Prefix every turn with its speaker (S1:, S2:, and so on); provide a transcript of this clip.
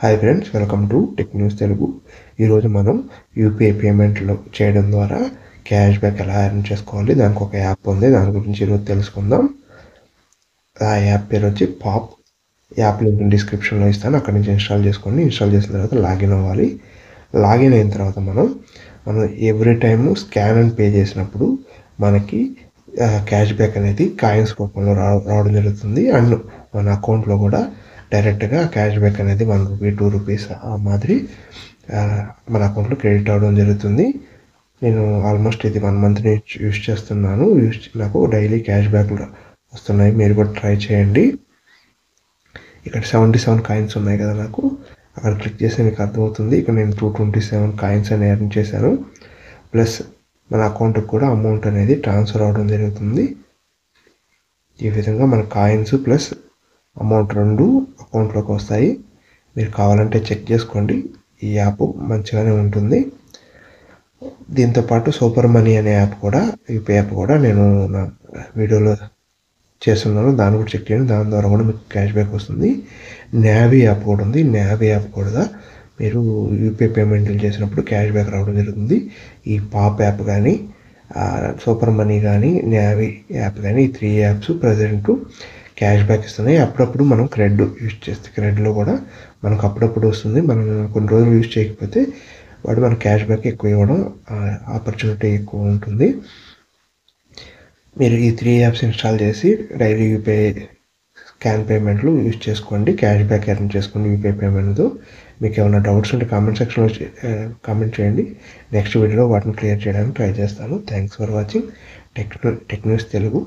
S1: Hi friends, welcome to tech news Telugu. ఈరోజు మనం UPI పేమెంట్లు చేయడం ద్వారా క్యాష్ బ్యాక్ ఎలా ఎర్న్ చేసుకోవాలి, దానికి ఒక యాప్ ఉంది. దాని గురించి ఈరోజు తెలుసుకుందాం. ఆ యాప్ పేరు వచ్చి పాప్. యాప్ లింక్ డిస్క్రిప్షన్లో ఇస్తాను, అక్కడి నుంచి ఇన్స్టాల్ చేసుకోండి. ఇన్స్టాల్ చేసిన తర్వాత లాగిన్ అవ్వాలి. లాగిన్ అయిన తర్వాత మనం every time scan and pay చేసినప్పుడు మనకి క్యాష్ బ్యాక్ అనేది కాయిన్స్ రూపంలో రావడం జరుగుతుంది. అండ్ మన అకౌంట్లో కూడా డైరెక్ట్గా క్యాష్ బ్యాక్ అనేది ₹1, ₹2 ఆ మాదిరి మన అకౌంట్లో క్రెడిట్ అవ్వడం జరుగుతుంది. నేను ఆల్మోస్ట్ ఇది 1 మంత్ నుంచి యూస్ చేస్తున్నాను. నాకు డైలీ క్యాష్ బ్యాక్ వస్తున్నాయి. మీరు కూడా ట్రై చేయండి. ఇక్కడ 77 కాయిన్స్ ఉన్నాయి కదా, నాకు అక్కడ క్లిక్ చేస్తే మీకు అర్థమవుతుంది. ఇక్కడ నేను 227 కాయిన్స్ అని ఎర్న్ చేశాను. ప్లస్ మన అకౌంట్కి కూడా అమౌంట్ అనేది ట్రాన్స్ఫర్ అవ్వడం జరుగుతుంది. ఈ విధంగా మన కాయిన్స్ ప్లస్ అమౌంట్ రెండు అకౌంట్లోకి వస్తాయి. మీరు కావాలంటే చెక్ చేసుకోండి. ఈ యాప్ మంచిగానే ఉంటుంది. దీంతోపాటు సూపర్ మనీ అనే యాప్ కూడా, యూపీఐ యాప్ కూడా నేను నా వీడియోలో చేస్తున్నాను. దాన్ని కూడా చెక్ చేయండి. దాని ద్వారా కూడా మీకు క్యాష్ బ్యాక్ వస్తుంది. నావీ యాప్ కూడా ఉంది. నావీ యాప్ కూడా మీరు యూపీఐ పేమెంట్లు చేసినప్పుడు క్యాష్ బ్యాక్ రావడం జరుగుతుంది. ఈ పాప్ యాప్ కానీ, సూపర్ మనీ కానీ, నావీ యాప్ కానీ, ఈ 3 యాప్స్ ప్రజెంట్ క్యాష్ బ్యాక్ ఇస్తున్నాయి. అప్పుడప్పుడు మనం క్రెడ్ యూజ్ చేస్తే క్రెడ్లో కూడా మనకు అప్పుడప్పుడు వస్తుంది. మనం కొన్ని రోజులు యూజ్ చేయకపోతే వాడు మన క్యాష్ బ్యాక్ ఎక్కువ ఇవ్వడం ఆపర్చునిటీ ఎక్కువ ఉంటుంది. మీరు ఈ 3 యాప్స్ ఇన్స్టాల్ చేసి డైలీ యూపీఐ స్కాన్ పేమెంట్లు యూజ్ చేసుకోండి. క్యాష్ బ్యాక్ ఎర్న్ చేసుకోండి యూపీఐ పేమెంట్తో. మీకు ఏమైనా డౌట్స్ ఉంటే కామెంట్ సెక్షన్లో కామెంట్ చేయండి. నెక్స్ట్ వీడియోలో వాటిని క్లియర్ చేయడానికి ట్రై చేస్తాను. Thanks for watching tech news Telugu.